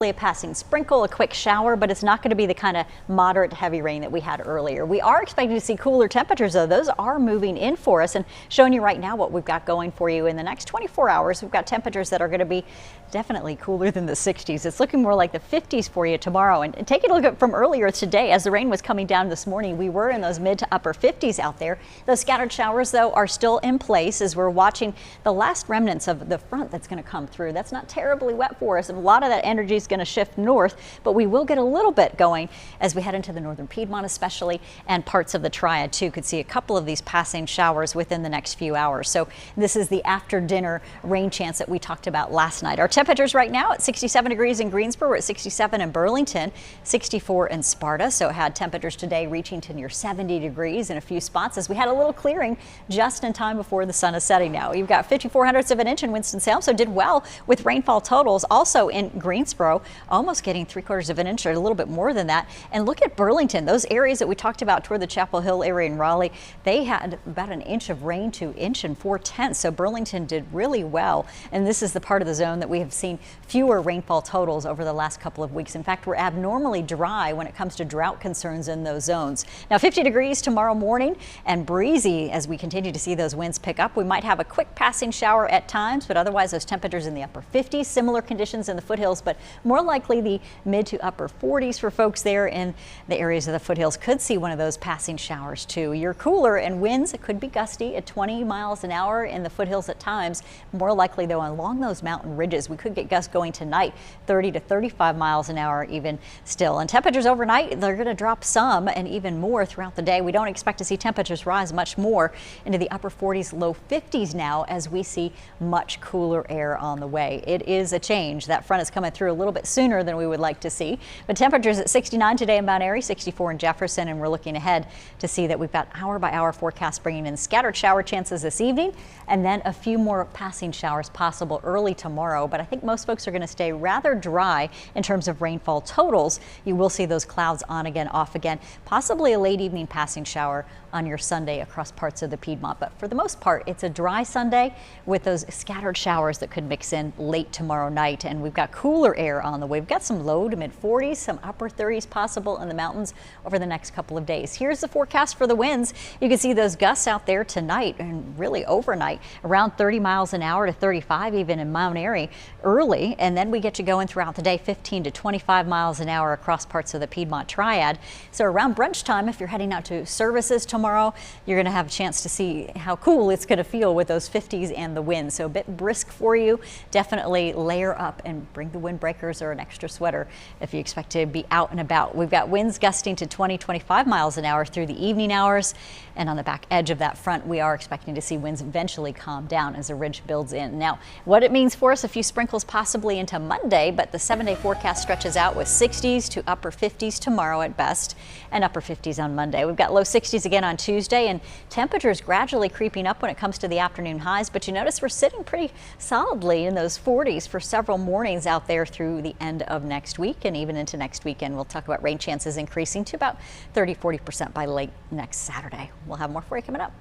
A passing sprinkle, a quick shower, but it's not going to be the kind of moderate to heavy rain that we had earlier. We are expecting to see cooler temperatures, though. Those are moving in for us, and showing you right now what we've got going for you in the next 24 hours. We've got temperatures that are going to be definitely cooler than the 60s. It's looking more like the 50s for you tomorrow. And taking a look at from earlier today, as the rain was coming down this morning, we were in those mid to upper 50s out there. Those scattered showers, though, are still in place as we're watching the last remnants of the front that's going to come through. That's not terribly wet for us, and a lot of that energy is going to shift north, but we will get a little bit going as we head into the northern Piedmont especially, and parts of the Triad too. Could see a couple of these passing showers within the next few hours. So this is the after dinner rain chance that we talked about last night. Our temperatures right now at 67 degrees in Greensboro. We're at 67 in Burlington, 64 in Sparta. So had temperatures today reaching to near 70 degrees in a few spots as we had a little clearing just in time before the sun is setting now. You've got 54/100ths of an inch in Winston-Salem, so did well with rainfall totals. Also in Greensboro, almost getting 3/4 of an inch or a little bit more than that. And look at Burlington, those areas that we talked about toward the Chapel Hill area in Raleigh, they had about an inch of rain to inch and 4/10. So Burlington did really well. And this is the part of the zone that we have seen fewer rainfall totals over the last couple of weeks. In fact, we're abnormally dry when it comes to drought concerns in those zones. Now 50 degrees tomorrow morning and breezy as we continue to see those winds pick up. We might have a quick passing shower at times, but otherwise those temperatures in the upper 50s, similar conditions in the foothills, but more likely the mid to upper 40s for folks there in the areas of the foothills. Could see one of those passing showers too. You're cooler, and winds could be gusty at 20 miles an hour in the foothills at times. More likely though along those mountain ridges. We could get gusts going tonight, 30 to 35 miles an hour even still. And temperatures overnight, they're going to drop some and even more throughout the day. We don't expect to see temperatures rise much more into the upper 40s, low 50s now as we see much cooler air on the way. It is a change. That front is coming through a little bit sooner than we would like to see. But temperatures at 69 today in Mount Airy, 64 in Jefferson, and we're looking ahead to see that we've got hour by hour forecast bringing in scattered shower chances this evening, and then a few more passing showers possible early tomorrow. But I think most folks are going to stay rather dry in terms of rainfall totals. You will see those clouds on again, off again, possibly a late evening passing shower on your Sunday across parts of the Piedmont. But for the most part, it's a dry Sunday with those scattered showers that could mix in late tomorrow night. And we've got cooler air on the way. We've got some low to mid 40s, some upper 30s possible in the mountains over the next couple of days. Here's the forecast for the winds. You can see those gusts out there tonight and really overnight, around 30 miles an hour to 35 even in Mount Airy early. And then we get you going throughout the day, 15 to 25 miles an hour across parts of the Piedmont Triad. So around brunch time, if you're heading out to services tomorrow, you're going to have a chance to see how cool it's going to feel with those 50s and the wind. So a bit brisk for you. Definitely layer up and bring the windbreakers or an extra sweater if you expect to be out and about. We've got winds gusting to 20-25 miles an hour through the evening hours. And on the back edge of that front, we are expecting to see winds eventually calm down as the ridge builds in. Now, what it means for us, a few sprinkles possibly into Monday, but the 7-day forecast stretches out with 60s to upper 50s tomorrow at best, and upper 50s on Monday. We've got low 60s again on Tuesday, and temperatures gradually creeping up when it comes to the afternoon highs, but you notice we're sitting pretty solidly in those 40s for several mornings out there through the end of next week and even into next weekend. We'll talk about rain chances increasing to about 30-40% by late next Saturday. We'll have more for you coming up.